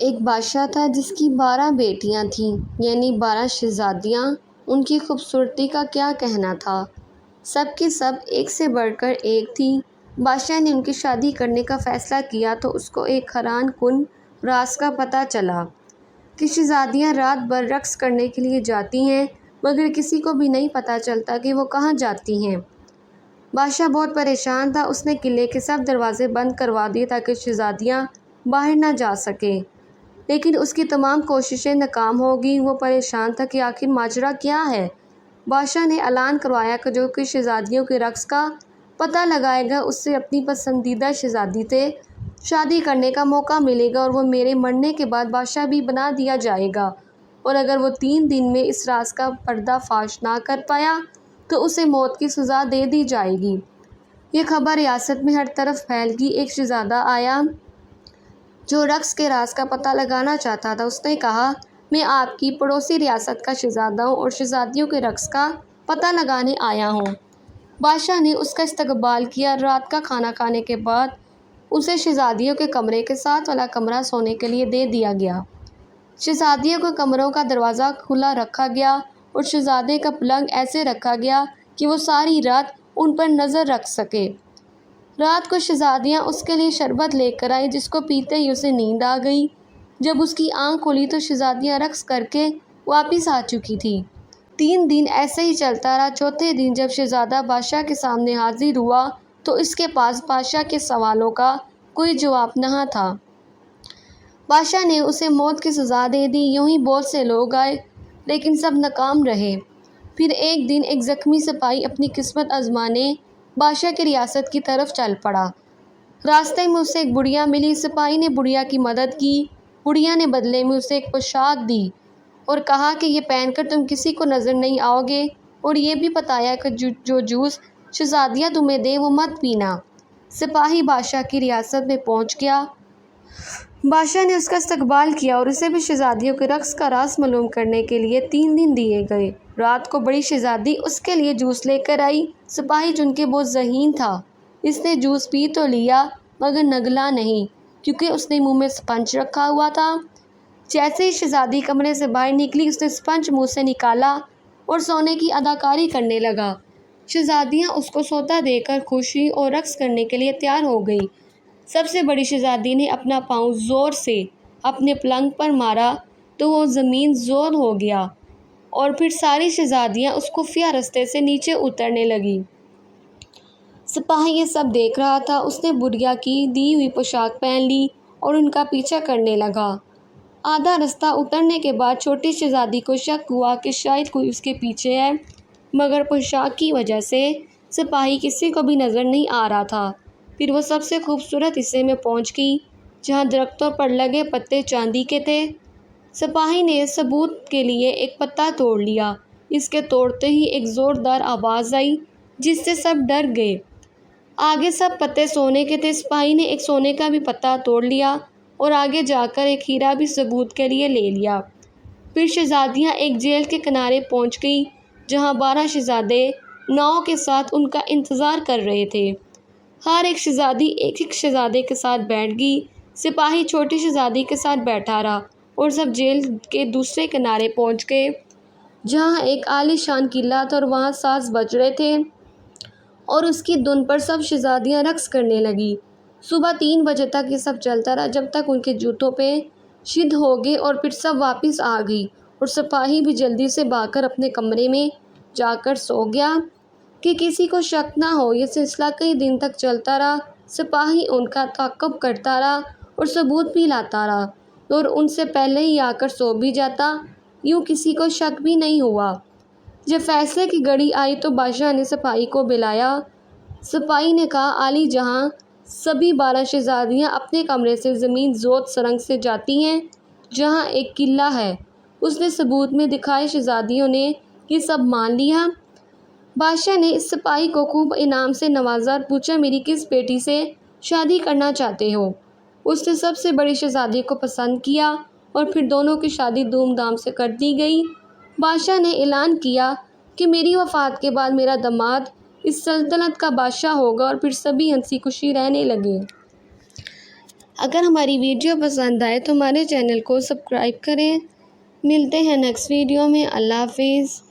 ایک بادشاہ تھا جس کی 12 بیٹیاں تھیں، یعنی 12 شہزادیاں۔ ان کی خوبصورتی کا کیا کہنا تھا، سب کی سب ایک سے بڑھ کر ایک تھیں۔ بادشاہ نے ان کی شادی کرنے کا فیصلہ کیا تو اس کو ایک حیران کن راز کا پتہ چلا کہ شہزادیاں رات بھر رقص کرنے کے لیے جاتی ہیں، مگر کسی کو بھی نہیں پتہ چلتا کہ وہ کہاں جاتی ہیں۔ بادشاہ بہت پریشان تھا۔ اس نے قلعے کے سب دروازے بند کروا دیے تاکہ شہزادیاں باہر نہ جا سکیں، لیکن اس کی تمام کوششیں ناکام ہو گئیں۔ وہ پریشان تھا کہ آخر ماجرا کیا ہے۔ بادشاہ نے اعلان کروایا کہ جو کوئی شہزادیوں کے رقص کا پتہ لگائے گا اسے اپنی پسندیدہ شہزادی سے شادی کرنے کا موقع ملے گا، اور وہ میرے مرنے کے بعد بادشاہ بھی بنا دیا جائے گا، اور اگر وہ 3 دن میں اس راز کا پردہ فاش نہ کر پایا تو اسے موت کی سزا دے دی جائے گی۔ یہ خبر ریاست میں ہر طرف پھیل گئی۔ ایک شہزادہ آیا جو رقص کے راز کا پتہ لگانا چاہتا تھا۔ اس نے کہا، میں آپ کی پڑوسی ریاست کا شہزادہ ہوں اور شہزادیوں کے رقص کا پتہ لگانے آیا ہوں۔ بادشاہ نے اس کا استقبال کیا۔ رات کا کھانا کھانے کے بعد اسے شہزادیوں کے کمرے کے ساتھ والا کمرہ سونے کے لیے دے دیا گیا۔ شہزادیوں کے کمروں کا دروازہ کھلا رکھا گیا اور شہزادے کا پلنگ ایسے رکھا گیا کہ وہ ساری رات ان پر نظر رکھ سکے۔ رات کو شہزادیاں اس کے لیے شربت لے کر آئیں، جس کو پیتے ہی اسے نیند آ گئی۔ جب اس کی آنکھ کھلی تو شہزادیاں رقص کر کے واپس آ چکی تھیں۔ 3 دن ایسے ہی چلتا رہا۔ چوتھے دن جب شہزادہ بادشاہ کے سامنے حاضر ہوا تو اس کے پاس بادشاہ کے سوالوں کا کوئی جواب نہ تھا۔ بادشاہ نے اسے موت کی سزا دے دی۔ یوں ہی بہت سے لوگ آئے لیکن سب ناکام رہے۔ پھر ایک دن ایک زخمی سپاہی اپنی قسمت آزمانے بادشاہ کی ریاست کی طرف چل پڑا۔ راستے میں اسے ایک بڑھیا ملی۔ سپاہی نے بڑھیا کی مدد کی۔ بڑھیا نے بدلے میں اسے ایک پوشاک دی اور کہا کہ یہ پہن کر تم کسی کو نظر نہیں آؤ گے، اور یہ بھی بتایا کہ جو جوس شہزادیاں تمہیں دیں وہ مت پینا۔ سپاہی بادشاہ کی ریاست میں پہنچ گیا۔ بادشاہ نے اس کا استقبال کیا اور اسے بھی شہزادیوں کے رقص کا راز معلوم کرنے کے لیے 3 دن دیے گئے۔ رات کو بڑی شہزادی اس کے لیے جوس لے کر آئی۔ سپاہی چونکہ بہت ذہین تھا، اس نے جوس پی تو لیا مگر نگلا نہیں، کیونکہ اس نے منہ میں اسپنج رکھا ہوا تھا۔ جیسے ہی شہزادی کمرے سے باہر نکلی اس نے اسپنج منہ سے نکالا اور سونے کی اداکاری کرنے لگا۔ شہزادیاں اس کو سوتا دے کر خوش ہوئیں اور رقص کرنے کے لیے تیار ہو گئیں۔ سب سے بڑی شہزادی نے اپنا پاؤں زور سے اپنے پلنگ پر مارا تو وہ زمین زور ہو گیا، اور پھر ساری شہزادیاں اس خفیہ رستے سے نیچے اترنے لگیں۔ سپاہی یہ سب دیکھ رہا تھا۔ اس نے بڑھیا کی دی ہوئی پوشاک پہن لی اور ان کا پیچھا کرنے لگا۔ آدھا رستہ اترنے کے بعد چھوٹی شہزادی کو شک ہوا کہ شاید کوئی اس کے پیچھے ہے، مگر پوشاک کی وجہ سے سپاہی کسی کو بھی نظر نہیں آ رہا تھا۔ پھر وہ سب سے خوبصورت حصے میں پہنچ گئی جہاں درختوں پر لگے پتے چاندی کے تھے۔ سپاہی نے ثبوت کے لیے ایک پتا توڑ لیا۔ اس کے توڑتے ہی ایک زوردار آواز آئی جس سے سب ڈر گئے۔ آگے سب پتے سونے کے تھے۔ سپاہی نے ایک سونے کا بھی پتا توڑ لیا اور آگے جا کر ایک ہیرا بھی ثبوت کے لیے لے لیا۔ پھر شہزادیاں ایک جھیل کے کنارے پہنچ گئیں جہاں 12 شہزادے ناؤں کے ساتھ ان کا انتظار کر رہے تھے۔ ہر ایک شہزادی ایک ایک شہزادے کے ساتھ بیٹھ گئی۔ سپاہی چھوٹی شہزادی کے ساتھ بیٹھا رہا اور سب جھیل کے دوسرے کنارے پہنچ گئے جہاں ایک عالی شان قلعہ تھا، اور وہاں ساز بج رہے تھے اور اس کی دھن پر سب شہزادیاں رقص کرنے لگیں۔ صبح 3 بجے تک یہ سب چلتا رہا جب تک ان کے جوتوں پہ شدھ ہو گئے، اور پھر سب واپس آ گئی اور سپاہی بھی جلدی سے بھاگ کر اپنے کمرے میں جا کر سو گیا کہ کسی کو شک نہ ہو۔ یہ سلسلہ کئی دن تک چلتا رہا۔ سپاہی ان کا تعاقب کرتا رہا اور ثبوت بھی لاتا رہا اور ان سے پہلے ہی آ کر سو بھی جاتا، یوں کسی کو شک بھی نہیں ہوا۔ جب فیصلے کی گھڑی آئی تو بادشاہ نے سپاہی کو بلایا۔ سپاہی نے کہا، عالی جہاں سبھی 12 شہزادیاں اپنے کمرے سے زمین زود سرنگ سے جاتی ہیں جہاں ایک قلعہ ہے۔ اس نے ثبوت میں دکھائے۔ شہزادیوں نے یہ سب مان لیا۔ بادشاہ نے اس سپاہی کو خوب انعام سے نوازا اور پوچھا، میری کس بیٹی سے شادی کرنا چاہتے ہو؟ اس نے سب سے بڑی شہزادی کو پسند کیا اور پھر دونوں کی شادی دھوم دھام سے کر دی گئی۔ بادشاہ نے اعلان کیا کہ میری وفات کے بعد میرا داماد اس سلطنت کا بادشاہ ہوگا، اور پھر سبھی ہنسی خوشی رہنے لگے۔ اگر ہماری ویڈیو پسند آئے تو ہمارے چینل کو سبسکرائب کریں۔ ملتے ہیں نیکسٹ ویڈیو میں۔ اللہ حافظ۔